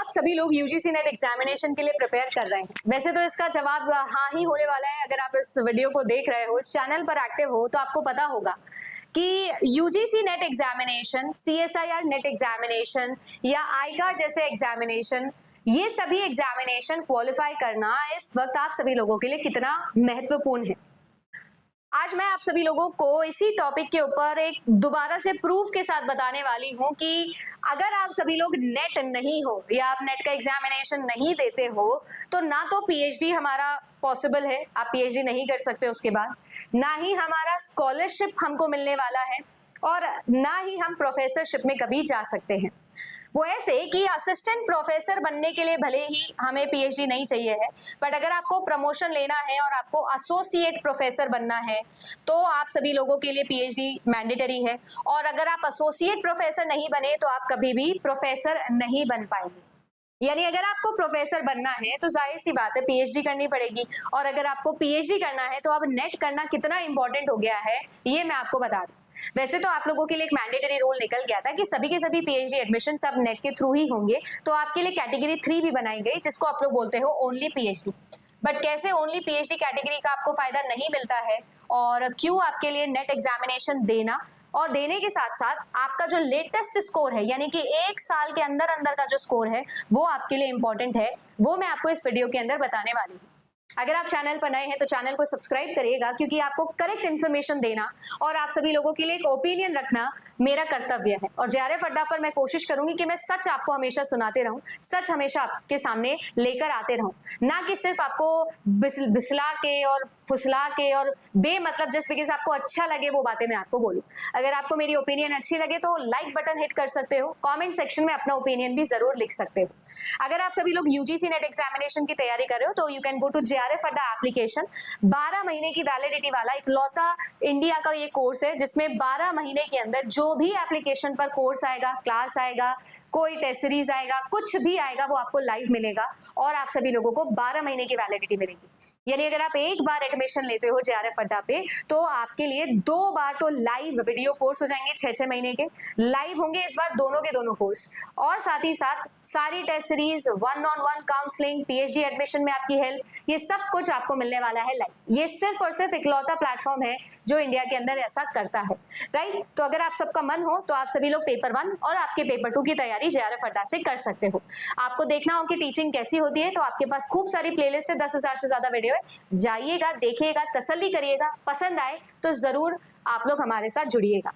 सभी लोग UGC net examination के लिए प्रिपेयर कर रहे हैं? वैसे तो इसका जवाब हाँ ही होने वाला है। अगर आप इस वीडियो को देख रहे हो, इस चैनल पर एक्टिव हो, तो आपको पता होगा कि UGC net examination, CSIR net examination या आईकार्ड जैसे एग्जामिनेशन, ये सभी एग्जामिनेशन क्वालिफाई करना इस वक्त आप सभी लोगों के लिए कितना महत्वपूर्ण है। आज मैं आप सभी लोगों को इसी टॉपिक के ऊपर एक दोबारा से प्रूफ के साथ बताने वाली हूं कि अगर आप सभी लोग नेट नहीं हो या आप नेट का एग्जामिनेशन नहीं देते हो तो ना तो पीएचडी हमारा पॉसिबल है, आप पीएचडी नहीं कर सकते उसके बाद, ना ही हमारा स्कॉलरशिप हमको मिलने वाला है और ना ही हम प्रोफेसरशिप में कभी जा सकते हैं। वो ऐसे कि असिस्टेंट प्रोफेसर बनने के लिए भले ही हमें पीएचडी नहीं चाहिए है, बट अगर आपको प्रमोशन लेना है और आपको एसोसिएट प्रोफेसर बनना है तो आप सभी लोगों के लिए पीएचडी मैंडेटरी है। और अगर आप एसोसिएट प्रोफेसर नहीं बने तो आप कभी भी प्रोफेसर नहीं बन पाएंगे। यानी अगर आपको प्रोफेसर बनना है तो जाहिर सी बात है पीएचडी करनी पड़ेगी, और अगर आपको पीएचडी करना है तो अब नेट करना कितना इंपॉर्टेंट हो गया है ये मैं आपको बता दूं। वैसे तो आप लोगों के लिए एक मैंडेटरी रूल निकल गया था कि सभी के सभी पीएचडी एडमिशन सब नेट के थ्रू ही होंगे, तो आपके लिए कैटेगरी 3 भी बनाई गई जिसको आप लोग बोलते हो ओनली पीएचडी। बट कैसे ओनली पीएचडी कैटेगरी का आपको फायदा नहीं मिलता है और क्यों आपके लिए नेट एग्जामिनेशन देना और देने के साथ साथ आपका जो लेटेस्ट स्कोर है यानी कि एक साल के अंदर अंदर का जो स्कोर है वो आपके लिए इंपॉर्टेंट है, वो मैं आपको इस वीडियो के अंदर बताने वाली हूँ। अगर आप चैनल पर नए हैं तो चैनल को सब्सक्राइब करिएगा, क्योंकि आपको करेक्ट इन्फॉर्मेशन देना और आप सभी लोगों के लिए एक ओपिनियन रखना मेरा कर्तव्य है। और जेआरएफ अड्डा पर मैं कोशिश करूंगी कि मैं सच आपको हमेशा सुनाते रहूं, सच हमेशा आपके सामने लेकर आते रहूं, ना कि सिर्फ आपको बिसला के और फुसला के और बेमतलब जिस तरीके से आपको अच्छा लगे वो बातें मैं आपको बोलूं। अगर आपको मेरी ओपिनियन अच्छी लगे तो लाइक बटन हिट कर सकते हो, कमेंट सेक्शन में अपना ओपिनियन भी जरूर लिख सकते हो। अगर आप सभी लोग यूजीसी नेट एग्जामिनेशन की तैयारी कर रहे हो तो you can go to JRF Adda application. 12 महीने की वैलिडिटी वाला इकलौता इंडिया का ये कोर्स है जिसमें 12 महीने के अंदर जो भी एप्लीकेशन पर कोर्स आएगा, क्लास आएगा, कोई टेस्ट सीरीज आएगा, कुछ भी आएगा, वो आपको लाइव मिलेगा और आप सभी लोगों को 12 महीने की वैलिडिटी मिलेगी। यानी अगर आप एक बार एडमिशन लेते हो जेआरएफ अड्डा पे तो आपके लिए 2 बार तो लाइव वीडियो कोर्स हो जाएंगे, 6-6 महीने के लाइव होंगे इस बार दोनों के दोनों कोर्स, और साथ ही साथ सारी test series, 1-on-1 counselling, PhD admission में आपकी हेल्प, ये सब कुछ आपको मिलने वाला है लाइव। ये सिर्फ और सिर्फ इकलौता प्लेटफॉर्म है जो इंडिया के अंदर ऐसा करता है, राइट। तो अगर आप सबका मन हो तो आप सभी लोग पेपर 1 और आपके पेपर 2 की तैयारी जेआरएफ अड्डा से कर सकते हो। आपको देखना हो कि टीचिंग कैसी होती है तो आपके पास खूब सारी प्लेलिस्ट है, 10,000 से ज्यादा वीडियो है, जाइएगा, देखिएगा, तसल्ली करिएगा, पसंद आए तो जरूर आप लोग हमारे साथ जुड़िएगा।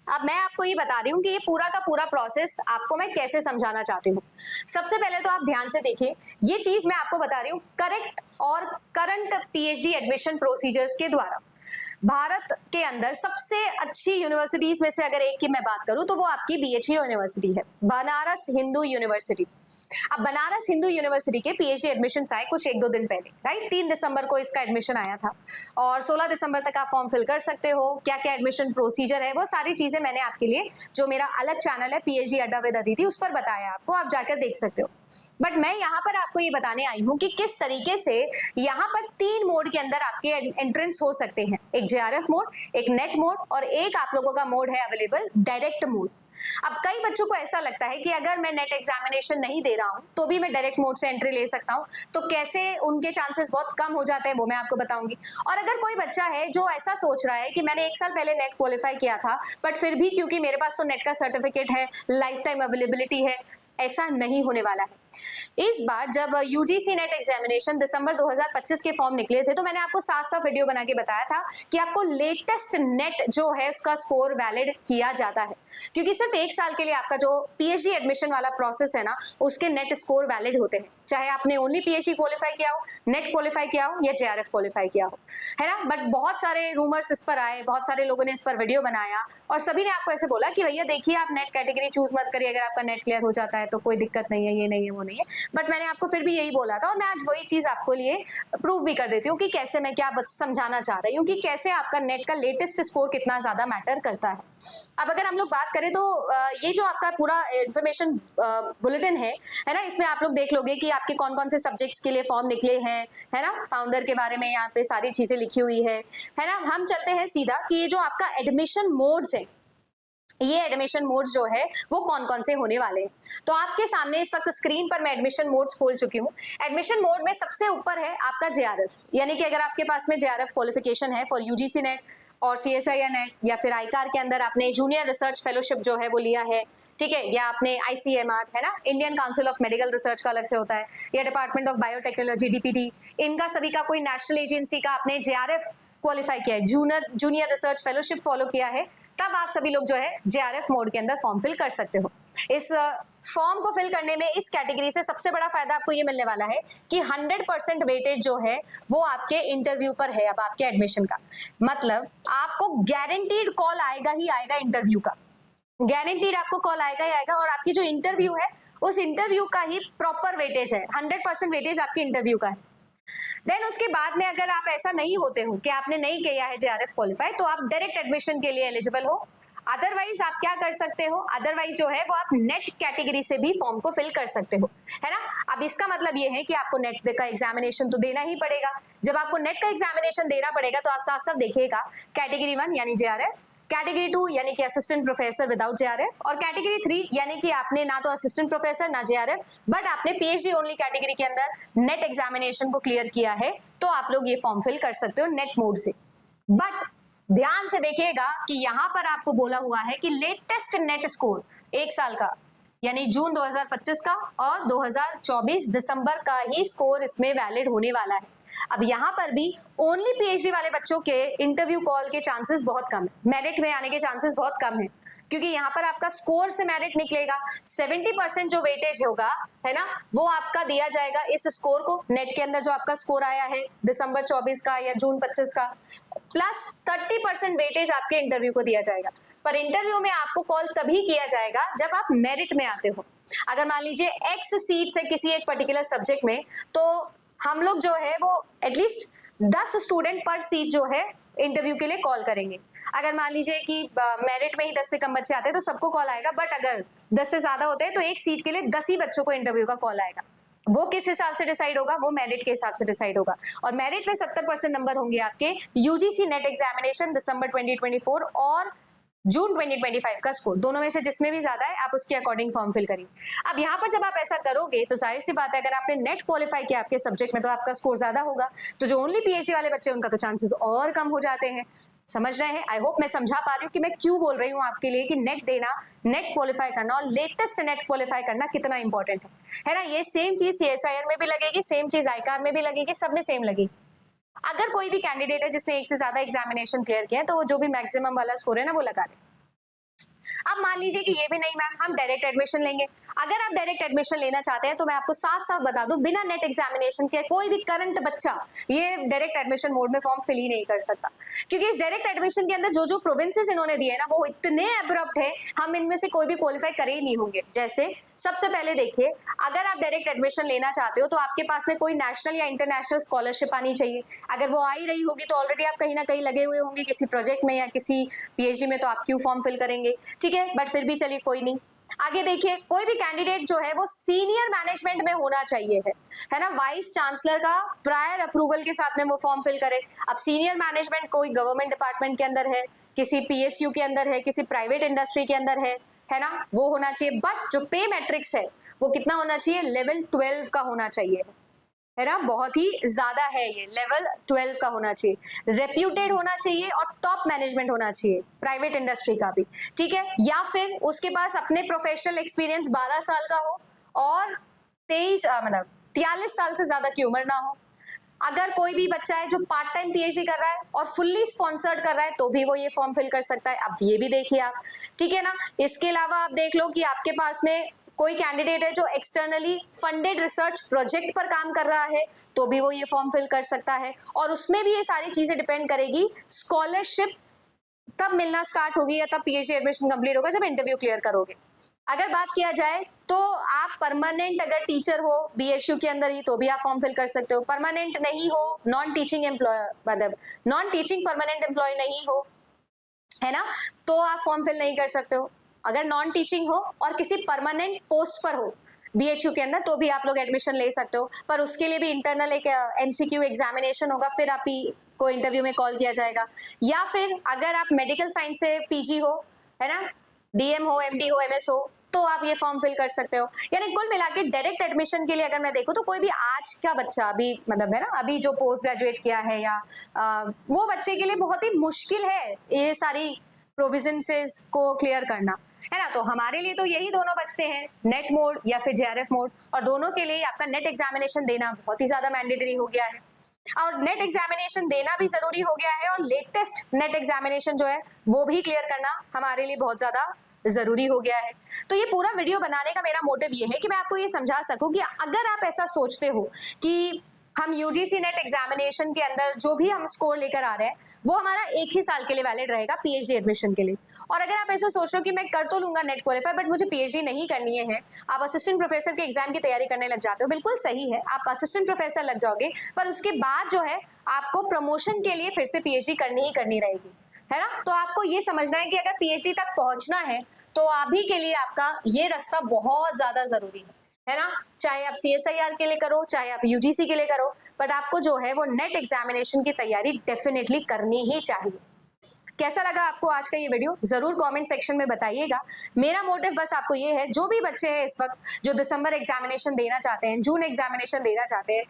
अब मैं आपको ये बता रही हूँ कि ये पूरा का पूरा प्रोसेस आपको मैं कैसे समझाना चाहती हूँ। सबसे पहले तो आप ध्यान से देखिए, ये चीज मैं आपको बता रही हूँ करेक्ट और करंट पीएचडी एडमिशन प्रोसीजर्स के द्वारा। भारत के अंदर सबसे अच्छी यूनिवर्सिटीज में से अगर एक की मैं बात करूं तो वो आपकी बीएचयू यूनिवर्सिटी है, बनारस हिंदू यूनिवर्सिटी। अब बनारस हिंदू यूनिवर्सिटी के पीएचडी एडमिशन आए कुछ 1-2 दिन पहले, राइट। 3 दिसंबर को इसका एडमिशन आया था और 16 दिसंबर तक आप फॉर्म फिल कर सकते हो। क्या क्या एडमिशन प्रोसीजर है वो सारी चीजें मैंने आपके लिए जो मेरा अलग चैनल है पीएचडी अड्डा विद अदिति उस पर बताया, आपको आप जाकर देख सकते हो। बट मैं यहाँ पर आपको ये बताने आई हूँ कि किस तरीके से यहाँ पर 3 मोड के अंदर आपके एंट्रेंस हो सकते हैं, एक जेआरएफ मोड, एक नेट मोड और एक आप लोगों का मोड है अवेलेबल डायरेक्ट मोड। अब कई बच्चों को ऐसा लगता है कि अगर मैं नेट एग्जामिनेशन नहीं दे रहा हूं तो भी मैं डायरेक्ट मोड से एंट्री ले सकता हूं, तो कैसे उनके चांसेस बहुत कम हो जाते हैं वो मैं आपको बताऊंगी। और अगर कोई बच्चा है जो ऐसा सोच रहा है कि मैंने 1 साल पहले नेट क्वालिफाई किया था बट फिर भी क्योंकि मेरे पास तो नेट का सर्टिफिकेट है, लाइफ टाइम अवेलेबिलिटी है, ऐसा नहीं होने वाला है। इस बार जब यूजीसी नेट एग्जामिनेशन दिसंबर 2025 के फॉर्म निकले थे तो मैंने आपको साफ वीडियो बना के बताया था कि आपको लेटेस्ट नेट जो है उसका स्कोर वैलिड किया जाता है, क्योंकि सिर्फ 1 साल के लिए आपका जो पीएचडी एडमिशन वाला प्रोसेस है ना उसके नेट स्कोर वैलिड होते हैं, चाहे आपने ओनली पीएचडी क्वालिफाई किया हो, नेट क्वालिफाई किया हो या जेआरएफ क्वालिफाई किया हो, है ना। बट बहुत सारे रूमर्स इस पर आए, बहुत सारे लोगों ने इस पर वीडियो बनाया और सभी ने आपको ऐसे बोला कि भैया देखिए आप नेट कैटेगरी चूज मत करिए, अगर आपका नेट क्लियर हो जाता है तो कोई दिक्कत नहीं है, ये नहीं है वो नहीं है। बट मैंने आपको फिर भी यही बोला था और मैं आज वही चीज आपको लिए प्रूव भी कर देती हूँ कि कैसे मैं क्या समझाना चाह रही हूँ कि कैसे आपका नेट का लेटेस्ट स्कोर कितना ज्यादा मैटर करता है। अब अगर हम लोग बात करें तो ये जो आपका पूरा इंफॉर्मेशन बुलेटिन है ना, इसमें आप लोग देख लोगे कि आपके कौन कौन से सब्जेक्ट्स के लिए फॉर्म निकले हैं, है ना। फाउंडर के बारे में यहाँ पे सारी चीजें लिखी हुई है ना। हम चलते हैं सीधा कि ये जो आपका एडमिशन मोड्स है ये एडमिशन मोड्स जो है वो कौन कौन से होने वाले हैं। तो आपके सामने इस वक्त स्क्रीन पर मैं एडमिशन मोड्स खोल चुकी हूँ। एडमिशन मोड में सबसे ऊपर है आपका जेआरएफ, यानी कि अगर आपके पास में जेआरएफ क्वालिफिकेशन है फॉर यूजीसी नेट और सीएसआईआर नेट, या फिर आईकार के अंदर आपने जूनियर रिसर्च फेलोशिप जो है वो लिया है, ठीक है, या आपने आईसीएमआर है ना, Indian council of medical research का अलग से होता है, या डिपार्टमेंट ऑफ बायोटेक्नोलॉजी डीपीटी, इनका सभी का कोई नेशनल एजेंसी का आपने जेआरएफ क्वालिफाई किया है, जूनियर रिसर्च फेलोशिप फॉलो किया है, तब आप सभी लोग जो है जेआरएफ मोड के अंदर फॉर्म फिल कर सकते हो। इस फॉर्म को फिल करने में इस कैटेगरी से सबसे बड़ा फायदा आपको ये मिलने वाला है कि 100% वेटेज जो है वो आपके इंटरव्यू पर है। अब आपके एडमिशन का मतलब आपको गारंटीड कॉल आएगा ही आएगा, इंटरव्यू का गारंटीड आपको कॉल आएगा ही आएगा, और आपकी जो इंटरव्यू है उस इंटरव्यू का ही प्रॉपर वेटेज है, 100% वेटेज आपके इंटरव्यू का है। देन उसके बाद में अगर आप ऐसा नहीं होते हो कि आपने नहीं किया है जेआरएफ क्वालिफाई, तो आप डायरेक्ट एडमिशन के लिए एलिजिबल हो। अदरवाइज आप क्या कर सकते हो, अदरवाइज जो है वो आप नेट कैटेगरी से भी फॉर्म को फिल कर सकते हो, है ना। अब इसका मतलब ये है कि आपको नेट का एग्जामिनेशन तो देना ही पड़ेगा। जब आपको नेट का एग्जामिनेशन देना पड़ेगा तो आप साफ साफ देखिएगा कैटेगरी 1 यानी जेआरएफ, कैटेगरी 2 यानी कि असिस्टेंट प्रोफेसर विदाउट जेआरएफ, और कैटेगरी 3 यानी कि आपने ना तो असिस्टेंट प्रोफेसर ना जेआरएफ बट आपने पीएचडी ओनली कैटेगरी के अंदर नेट एग्जामिनेशन को क्लियर किया है, तो आप लोग ये फॉर्म फिल कर सकते हो नेट मोड से। बट ध्यान से देखिएगा कि यहां पर आपको बोला हुआ है कि लेटेस्ट नेट स्कोर 1 साल का यानी जून 2025 का और 2024 दिसंबर का ही स्कोर इसमें वैलिड होने वाला है। अब यहाँ पर भी ओनली पीएचडी वाले बच्चों के इंटरव्यू कॉल के चांसेस बहुत कम है, मेरिट में आने के चांसेस बहुत कम है, क्योंकि यहाँ पर आपका स्कोर से मेरिट निकलेगा। 70% जो वेटेज होगा, है ना, वो आपका दिया जाएगा इस स्कोर को, नेट के अंदर जो आपका स्कोर आया है दिसंबर 24 का या जून 25 का, प्लस 30% वेटेज आपके इंटरव्यू को दिया जाएगा। पर इंटरव्यू में आपको कॉल तभी किया जाएगा जब आप मेरिट में आते हो। अगर मान लीजिए एक्स सीट है किसी एक पर्टिकुलर सब्जेक्ट में, तो हम लोग जो है वो एटलीस्ट 10 स्टूडेंट पर सीट जो है इंटरव्यू के लिए कॉल करेंगे। अगर मान लीजिए कि मेरिट में ही 10 से कम बच्चे आते हैं तो सबको कॉल आएगा, बट अगर 10 से ज्यादा होते हैं तो एक सीट के लिए 10 ही बच्चों को इंटरव्यू का कॉल आएगा। वो किस हिसाब से डिसाइड होगा, वो मेरिट के हिसाब से डिसाइड होगा, और मेरिट में 70% नंबर होंगे आपके यूजीसी नेट एग्जामिनेशन दिसंबर 2024 और जून 2025 का स्कोर, दोनों में से जिसमें भी ज्यादा है आप उसके अकॉर्डिंग फॉर्म फिल करिए। अब यहाँ पर जब आप ऐसा करोगे तो जाहिर सी बात है अगर आपने नेट क्वालिफाई किया आपके सब्जेक्ट में तो आपका स्कोर ज्यादा होगा, तो जो ओनली पीएचडी वाले बच्चे उनका तो चांसेस और कम हो जाते हैं। समझ रहे हैं? आई होप मैं समझा पा रही हूँ कि मैं क्यों बोल रही हूँ आपके लिए कि नेट देना, नेट क्वालिफाई करना और लेटेस्ट नेट क्वालिफाई करना कितना इंपॉर्टेंट है ना। ये सेम चीज सीएसआईआर में भी लगेगी, सेम चीज आईकार में भी लगेगी, सब में सेम लगेगी। अगर कोई भी कैंडिडेट है जिसने एक से ज्यादा एग्जामिनेशन क्लियर किया है तो वो जो भी मैक्सिमम वाला स्कोर है ना वो लगा दे। अब मान लीजिए कि ये भी नहीं मैम हम डायरेक्ट एडमिशन लेंगे। अगर आप डायरेक्ट एडमिशन लेना चाहते हैं तो मैं आपको साफ साफ बता दूं, बिना नेट एग्जामिनेशन के कोई भी करंट बच्चा ये डायरेक्ट एडमिशन मोड में फॉर्म फिल ही नहीं कर सकता, क्योंकि इस डायरेक्ट एडमिशन के अंदर जो जो प्रोविंसेस इन्होंने दिए ना वो इतने एब्रप्ट है, हम इनमें से कोई भी क्वालिफाई करे ही नहीं होंगे। जैसे सबसे पहले देखिए, अगर आप डायरेक्ट एडमिशन लेना चाहते हो तो आपके पास में कोई नेशनल या इंटरनेशनल स्कॉलरशिप आनी चाहिए। अगर वो आ ही रही होगी तो ऑलरेडी आप कहीं ना कहीं लगे हुए होंगे किसी प्रोजेक्ट में या किसी पीएचडी में, तो आप क्यों फॉर्म फिल करेंगे, ठीक है, बट फिर भी चलिए कोई नहीं। आगे देखिए, कोई भी कैंडिडेट जो है वो सीनियर मैनेजमेंट में होना चाहिए है ना, वाइस चांसलर का प्रायर अप्रूवल के साथ में वो फॉर्म फिल करे। अब सीनियर मैनेजमेंट कोई गवर्नमेंट डिपार्टमेंट के अंदर है, किसी पीएसयू के अंदर है, किसी प्राइवेट इंडस्ट्री के अंदर है ना, वो होना चाहिए। बट जो पे मैट्रिक्स है वो कितना होना चाहिए, लेवल 12 का होना चाहिए, है ना, बहुत ही ज्यादा है ये, लेवल 12 का होना चाहिए, रेप्यूटेड होना चाहिए और टॉप मैनेजमेंट होना चाहिए प्राइवेट इंडस्ट्री का भी, ठीक है। या फिर उसके पास अपने प्रोफेशनल एक्सपीरियंस 12 साल का हो और 43 साल से ज्यादा की उम्र ना हो। अगर कोई भी बच्चा है जो पार्ट टाइम पीएचडी कर रहा है और फुल्ली स्पॉन्सर्ड कर रहा है तो भी वो ये फॉर्म फिल कर सकता है। अब ये भी देखिए आप, ठीक है ना। इसके अलावा आप देख लो कि आपके पास में कोई कैंडिडेट है जो एक्सटर्नली फंडेड रिसर्च प्रोजेक्ट पर काम कर रहा है तो भी वो ये फॉर्म फिल कर सकता है, और उसमें भी ये सारी चीजें डिपेंड करेगी, स्कॉलरशिप तब मिलना स्टार्ट होगी या तब पीएचडी एडमिशन कंप्लीट होगा जब इंटरव्यू क्लियर करोगे। अगर बात किया जाए तो आप परमानेंट अगर टीचर हो बीएचयू के अंदर ही तो भी आप फॉर्म फिल कर सकते हो। परमानेंट नहीं हो, नॉन टीचिंग एम्प्लॉय मतलब नॉन टीचिंग परमानेंट एम्प्लॉय नहीं हो, है ना, तो आप फॉर्म फिल नहीं कर सकते हो। अगर नॉन टीचिंग हो और किसी परमानेंट पोस्ट पर हो बीएचयू के अंदर तो भी आप लोग एडमिशन ले सकते हो, पर उसके लिए भी इंटरनल एक एमसीक्यू एग्जामिनेशन होगा, फिर आप को इंटरव्यू में कॉल किया जाएगा। या फिर अगर आप मेडिकल साइंस से पीजी हो, है ना, DM हो, MD हो, MS हो, तो आप ये फॉर्म फिल कर सकते हो। यानी कुल मिला के डायरेक्ट एडमिशन के लिए अगर मैं देखूं तो कोई भी आज का बच्चा अभी मतलब है ना, अभी जो पोस्ट ग्रेजुएट किया है या वो बच्चे के लिए बहुत ही मुश्किल है ये सारी प्रोविजंसेस को क्लियर करना, है ना। तो हमारे लिए तो यही दोनों बचते हैं, नेट मोड या फिर JRF मोड, और दोनों के लिए आपका नेट एग्जामिनेशन देना बहुत ही ज्यादा मैंडेटरी हो गया है, और नेट एग्जामिनेशन देना भी जरूरी हो गया है, और लेटेस्ट नेट एग्जामिनेशन जो है वो भी क्लियर करना हमारे लिए बहुत ज्यादा जरूरी हो गया है। तो ये पूरा वीडियो बनाने का मेरा मोटिव ये है कि मैं आपको ये समझा सकूं कि अगर आप ऐसा सोचते हो कि हम यूजीसी नेट एग्जामिनेशन के अंदर जो भी हम स्कोर लेकर आ रहे हैं वो हमारा एक ही साल के लिए वैलिड रहेगा PhD एडमिशन के लिए, और अगर आप ऐसा सोच रहे हो कि मैं कर तो लूंगा नेट क्वालिफाई बट मुझे PhD नहीं करनी है, आप असिस्टेंट प्रोफेसर के एग्जाम की तैयारी करने लग जाते हो, बिल्कुल सही है, आप असिस्टेंट प्रोफेसर लग जाओगे, पर उसके बाद जो है आपको प्रमोशन के लिए फिर से PhD करनी ही करनी रहेगी, है ना। तो आपको ये समझना है कि अगर PhD तक पहुंचना है तो अभी के लिए आपका ये रास्ता बहुत ज्यादा जरूरी है ना। चाहे आप CSIR के लिए करो, चाहे आप UGC के लिए करो, बट आपको जो है वो नेट एग्जामिनेशन की तैयारी डेफिनेटली करनी ही चाहिए। कैसा लगा आपको आज का ये वीडियो, जरूर कमेंट सेक्शन में बताइएगा। मेरा मोटिव बस आपको ये है, जो भी बच्चे हैं इस वक्त जो दिसंबर एग्जामिनेशन देना चाहते हैं, जून एग्जामिनेशन देना चाहते हैं,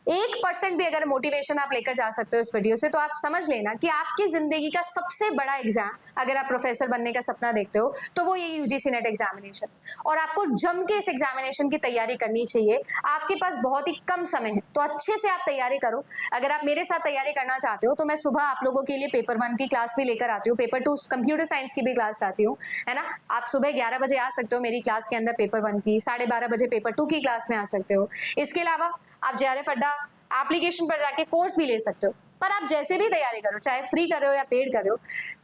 1% भी अगर मोटिवेशन आप लेकर जा सकते हो इस वीडियो से, तो आप समझ लेना कि आपकी जिंदगी का सबसे बड़ा एग्जाम, अगर आप प्रोफेसर बनने का सपना देखते हो तो वो ये UGC नेट एग्जामिनेशन, और आपको जम के इस एग्जामिनेशन की तैयारी करनी चाहिए। आपके पास बहुत ही कम समय है तो अच्छे से आप तैयारी करो। अगर आप मेरे साथ तैयारी करना चाहते हो तो मैं सुबह आप लोगों के लिए पेपर 1 की क्लास भी लेकर आती हूँ, पेपर 2 कंप्यूटर साइंस की भी क्लास लाती हूँ, है ना। आप सुबह 11 बजे आ सकते हो मेरी क्लास के अंदर पेपर 1 की, 12:30 बजे पेपर 2 की क्लास में आ सकते हो। इसके अलावा आप JRF अड्डा एप्लीकेशन पर जाके कोर्स भी ले सकते हो। पर आप जैसे भी तैयारी करो, चाहे फ्री कर रहे हो या पेड कर रहे हो,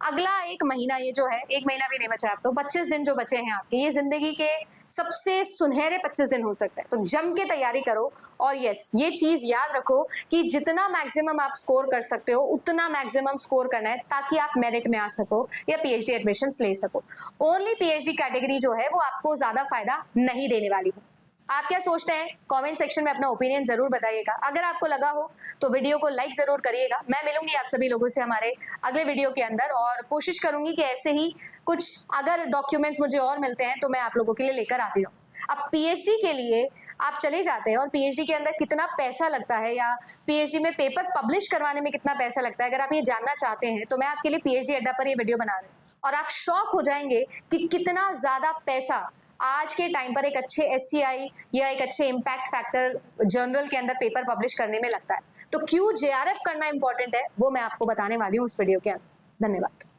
अगला 1 महीना, ये जो है 1 महीना भी नहीं बचा आप तो 25 दिन जो बचे हैं आपके, ये जिंदगी के सबसे सुनहरे 25 दिन हो सकते हैं। तो जम के तैयारी करो, और यस ये चीज याद रखो कि जितना मैक्सिमम आप स्कोर कर सकते हो उतना मैक्सिमम स्कोर करना है, ताकि आप मेरिट में आ सको या PhD एडमिशन ले सको। ओनली PhD कैटेगरी जो है वो आपको ज्यादा फायदा नहीं देने वाली है। आप क्या सोचते हैं कमेंट सेक्शन में अपना ओपिनियन जरूर बताइएगा। अगर आपको लगा हो तो वीडियो को लाइक जरूर करिएगा। मैं मिलूंगी आप सभी लोगों से हमारे अगले वीडियो के अंदर, और कोशिश करूंगी कि ऐसे ही कुछ अगर डॉक्यूमेंट्स मुझे और मिलते हैं तो मैं आप लोगों के लिए लेकर आती हूँ। अब PhD के लिए आप चले जाते हैं और PhD के अंदर कितना पैसा लगता है या PhD में पेपर पब्लिश करवाने में कितना पैसा लगता है, अगर आप ये जानना चाहते हैं तो मैं आपके लिए PhD अड्डा पर ये वीडियो बना रही हूँ, और आप शॉक हो जाएंगे कि कितना ज्यादा पैसा आज के टाइम पर एक अच्छे SCI या एक अच्छे इम्पैक्ट फैक्टर जर्नल के अंदर पेपर पब्लिश करने में लगता है। तो क्यों JRF करना इंपॉर्टेंट है वो मैं आपको बताने वाली हूँ उस वीडियो के अंदर। धन्यवाद।